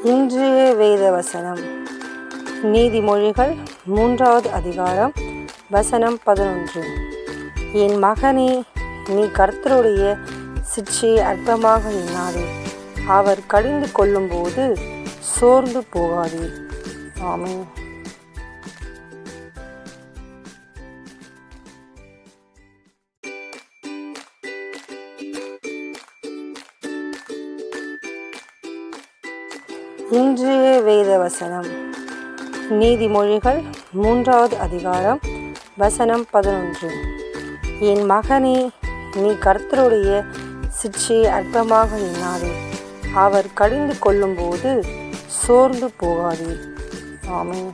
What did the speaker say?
இன்றைய வேத வசனம் நீதிமொழிகள் 3வது அதிகாரம் வசனம் 11. என் மகனே, நீ கர்த்தருடைய சிட்சையை அற்பமாக எண்ணாதே, அவர் கடிந்து கொள்ளும்போது சோர்ந்து போகாதே. ஆமென். இன்றைய வேத வசனம் நீதிமொழிகள் 3வது அதிகாரம் வசனம் 11. என் மகனே, நீ கர்த்தருடைய சிட்சையை அற்பமாக எண்ணாதே, அவர் கடிந்து கொள்ளும்போது சோர்ந்து போகாதே. ஆமென்.